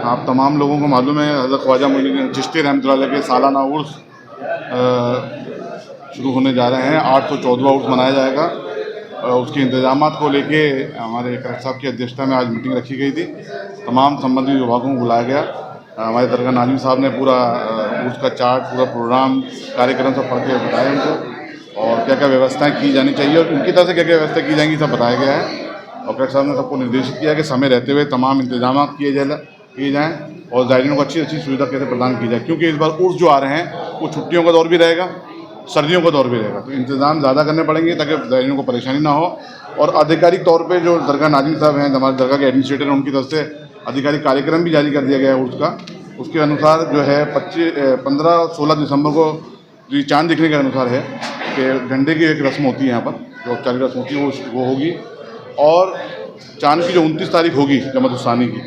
आप तमाम लोगों को मालूम है हज़रत ख्वाजा मोइनुद्दीन चिश्ती रहमतुल्लाह अलैह के सालाना उर्स शुरू होने जा रहे हैं। 814वां उर्स मनाया जाएगा। उसके इंतजामात को लेके हमारे कलेक्टर साहब की अध्यक्षता में आज मीटिंग रखी गई थी। तमाम संबंधित विभागों को बुलाया गया। हमारे दरगाह नाज़िम साहब ने पूरा उर्स का चार्ट, पूरा प्रोग्राम, कार्यक्रम सब पढ़ के बताया उनको, और क्या क्या व्यवस्थाएँ की जानी चाहिए और उनकी तरफ से क्या क्या व्यवस्था की जाएंगी सब बताया गया है। और कलेक्टर साहब ने सबको निर्देशित किया कि समय रहते हुए तमाम इंतजाम किए जाएँ और ज़ायरीन को अच्छी अच्छी सुविधा कैसे प्रदान की जाए, क्योंकि इस बार उर्स जो आ रहे हैं वो छुट्टियों का दौर भी रहेगा, सर्दियों का दौर भी रहेगा, तो इंतज़ाम ज़्यादा करने पड़ेंगे ताकि ज़ायरीन को परेशानी ना हो। और आधिकारिक तौर पे जो दरगाह नाज़िम साहब हैं, हमारे दरगाह के एडमिनिस्ट्रेटर हैं, उनकी तरफ से आधिकारिक कार्यक्रम भी जारी कर दिया गया है उर्स का। उसके अनुसार जो है 15 और 16 दिसंबर को जो चाँद दिखने के अनुसार है कि झंडे की एक रस्म होती है यहाँ पर, जो औपचारिक रस्म होती है वो होगी। और चाँद की जो 29 तारीख होगी जमात-उस-सानी की,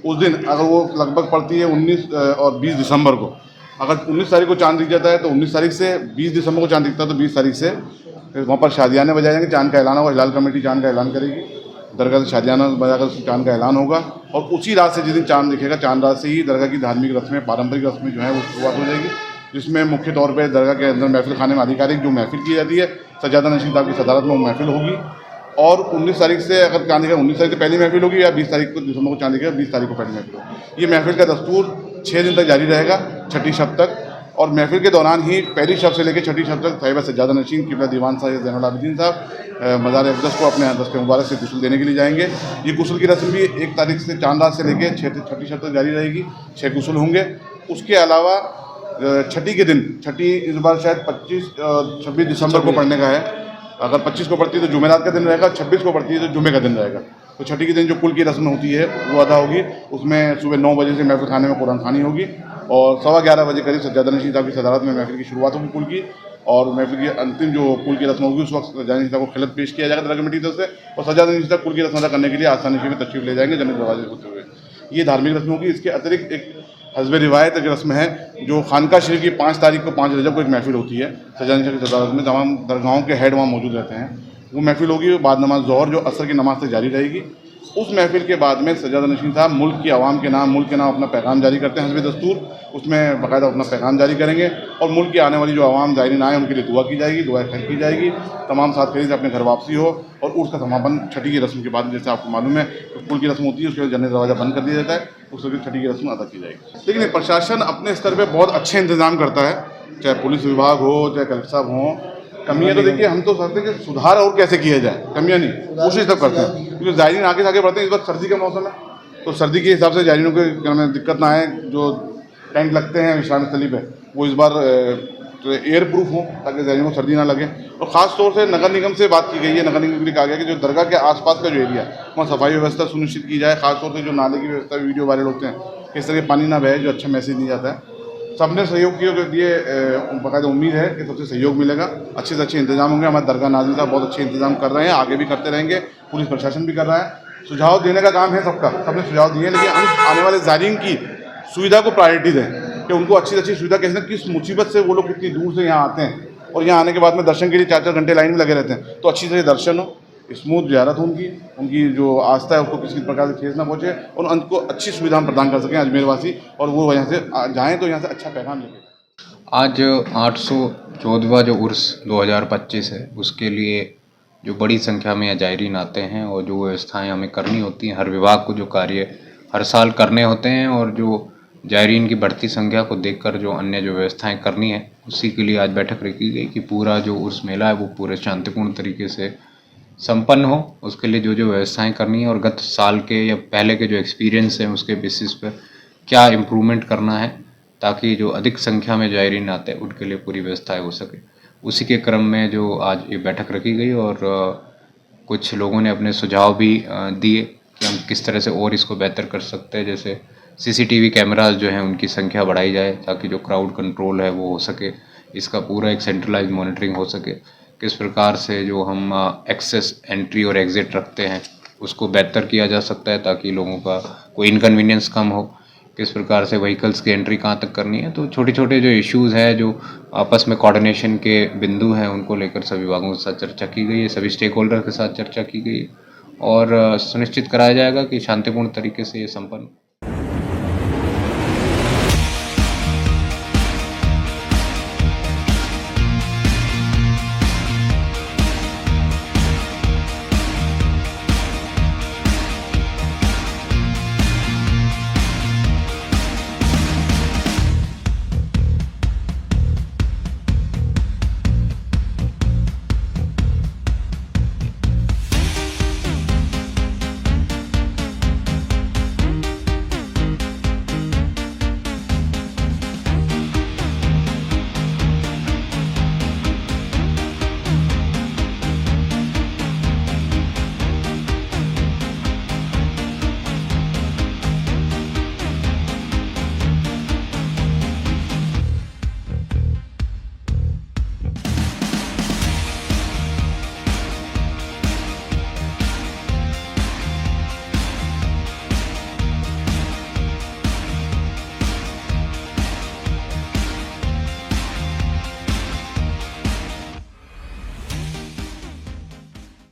उस दिन अगर वो लगभग पड़ती है 19 और 20 दिसंबर को, अगर 19 तारीख को चाँद दिख जाता है तो 19 तारीख से 20 दिसंबर को चाँद दिखता है तो 20 तारीख से वहाँ पर शादियाने बजाए जाएंगे, चाँद का ऐलान होगा, हिलाल कमेटी चाँद का ऐलान करेगी, दरगाह से शादियाना बजाकर चाँद का ऐलान होगा। और उसी रात से जिस दिन चाँद दिखेगा, चाँद रात से ही दरगाह की धार्मिक रस्में, पारंपरिक रस्में जो है वो शुरुआत हो जाएगी, जिसमें मुख्य तौर पर दरगाह के अंदर महफिल खाने में आधिकारिक जो महफिल की जाती है, सज्जादा नशीन साहब की सदारत में वो महफिल होगी। और 19 तारीख से अगर चाँद दिखेगा 19 तारीख से पहली महफिल होगी, या 20 तारीख को दिसंबर को चाँद दिखेगा 20 तारीख को पहली महफिल होगी। ये महफिल का दस्तूर 6 दिन तक जारी रहेगा, छठी शब तक। और महफिल के दौरान ही पहली शब से लेकर छठी शब तक साहिबा सज्जादा नशीन किबला दीवान साहिब ज़ैनुल आबिदीन साहब मज़ार अक़दस को अपने दस्ते मुबारक से गुस्ल देने के लिए जाएंगे। ये गुस्ल की रस्म भी 1 तारीख से चाँद रात से लेकर छठी शब तक जारी रहेगी, 6 गुस्ल होंगे। उसके अलावा छठी के दिन, छठी इस बार शायद 26 दिसंबर को पढ़ने का है, अगर 25 को पड़ती है तो जुमेरात का दिन रहेगा, 26 को पड़ती है तो जुमे का दिन रहेगा। तो छठी के दिन जो कुल की रस्म होती है वो अदा होगी। उसमें सुबह 9 बजे से महफिल खाने में कुरान खानी होगी और 11:15 बजे करीब सज्जादा नशीन साहब की सदारत में महफिल की शुरुआत होगी कुल की। और महफिल की अंतिम जो कुल की रस्म होगी उस वक्त सज्जादा नशीन साहब को खिलत पेश किया जाएगा दरगाह कमेटी की तरफ से, और सज्जादा नशीन साहब कुल की रस्म अदा करने के लिए आस्थान नशीन में तशरीफ़ ले जाएंगे जन्नत दरवाजे होते हुए। ये धार्मिक रस्म होगी। इसके अतिरिक्त एक हज़्ब रिवायत एक रस्म है जो खानका शरीफ की 5 तारीख को 5 रजब को एक महफिल होती है सज्जादा नशीन की सदारत में, तमाम दरगाहों के हेड वहाँ मौजूद रहते हैं। वो महफिल होगी बाद नमाज ज़ोहर, जो असर की नमाज से जारी रहेगी। उस महफिल के बाद में सज्जादा नशीन साहब मुल्क की आवाम के नाम, मुल्क के नाम अपना पैगाम जारी करते हैं हज़्ब दस्तूर। उसमें बाकायदा अपना पैगाम जारी करेंगे और मुल्क की आने वाली जो आवाम ज़ायरीन आए उनके लिए दुआ की जाएगी, दुआ खैर की जाएगी, तमाम साथ फेरी से अपने घर वापसी हो। और उसका समापन छठी की रस्म के बाद, जैसे आपको मालूम है कुल की रस्म होती है, उसके बाद जन्नत दरवाज़ा बंद कर दिया जाता है, उसके छठी की रस्म अदा की जाएगी। लेकिन प्रशासन अपने स्तर पर बहुत अच्छे इंतज़ाम करता है, चाहे पुलिस विभाग हो, चाहे कलेक्टर साहब हों। कमियाँ तो देखिए हम तो चाहते हैं कि सुधार और कैसे किया जाए, कमियाँ नहीं, कोशिश तब करते हैं, क्योंकि ज़ायरीन आगे से आगे बढ़ते हैं। इस वक्त सर्दी का मौसम है तो सर्दी के हिसाब से ज़ायरीनों को दिक्कत ना आए। जो टेंट लगते हैं विश्राम स्थली पे वो इस बार एयर प्रूफ हों ताकि ज़ायरीनों को सर्दी ना लगे। और ख़ास तौर से नगर निगम से बात की गई है, नगर निगम के लिए कहा गया कि जो दरगाह के आसपास का जो एरिया है वहाँ सफाई व्यवस्था सुनिश्चित की जाए। ख़ास तौर से जो नाले की व्यवस्था, वीडियो वायरल होते हैं किस तरह पानी ना बहे, जो अच्छा मैसेज नहीं जाता है। सबने सहयोग के लिए बाकायदा उम्मीद है कि सबसे सहयोग मिलेगा, अच्छे से अच्छे इंतजाम होंगे। हमारे दरगाह नाज़िम साहब बहुत अच्छे इंतजाम कर रहे हैं, आगे भी करते रहेंगे, पुलिस प्रशासन भी कर रहा है। सुझाव देने का काम है सबका, सबने सुझाव दिए, लेकिन हम आने वाले ज़ायरीन की सुविधा को प्रायोरिटी दें कि उनको अच्छी से अच्छी सुविधा कैसे, किस मुसीबत से वो लोग कितनी दूर से यहाँ आते हैं और यहाँ आने के बाद में दर्शन के लिए 4-4 घंटे लाइन में लगे रहते हैं, तो अच्छी से दर्शन हो, स्मूथ ज़ियारत हो, उनकी जो आस्था है उसको किसी प्रकार से ठेस ना पहुँचे और उनको अच्छी सुविधा हम प्रदान कर सकें अजमेर वासी, और वो यहाँ से जाएँ तो यहाँ से अच्छा पैगाम लेके। आज 814वां जो उर्स 2025 है उसके लिए जो बड़ी संख्या में ज़ायरीन आते हैं और जो व्यवस्थाएं हमें करनी होती हैं, हर विभाग को जो कार्य हर साल करने होते हैं, और जो ज़ायरीन की बढ़ती संख्या को देखकर जो अन्य जो व्यवस्थाएं करनी है उसी के लिए आज बैठक रखी गई कि पूरा जो उर्स मेला है वो पूरे शांतिपूर्ण तरीके से संपन्न हो। उसके लिए जो जो व्यवस्थाएं करनी है और गत साल के या पहले के जो एक्सपीरियंस हैं उसके बेसिस पर क्या इम्प्रूवमेंट करना है ताकि जो अधिक संख्या में ज़ायरीन आते हैं उनके लिए पूरी व्यवस्थाएं हो सके। उसी के क्रम में जो आज ये बैठक रखी गई और कुछ लोगों ने अपने सुझाव भी दिए कि हम किस तरह से और इसको बेहतर कर सकते हैं। जैसे CCTV कैमराज जो हैं उनकी संख्या बढ़ाई जाए ताकि जो क्राउड कंट्रोल है वो हो सके, इसका पूरा एक सेंट्रलाइज मॉनिटरिंग हो सके। किस प्रकार से जो हम एक्सेस, एंट्री और एग्ज़िट रखते हैं उसको बेहतर किया जा सकता है ताकि लोगों का कोई इनकन्वीनियंस कम हो। किस प्रकार से व्हीकल्स की एंट्री कहाँ तक करनी है, तो छोटे छोटे जो इश्यूज़ हैं, जो आपस में कोऑर्डिनेशन के बिंदु हैं, उनको लेकर सभी विभागों के साथ चर्चा की गई है, सभी स्टेक होल्डर के साथ चर्चा की गई और सुनिश्चित कराया जाएगा कि शांतिपूर्ण तरीके से ये संपन्न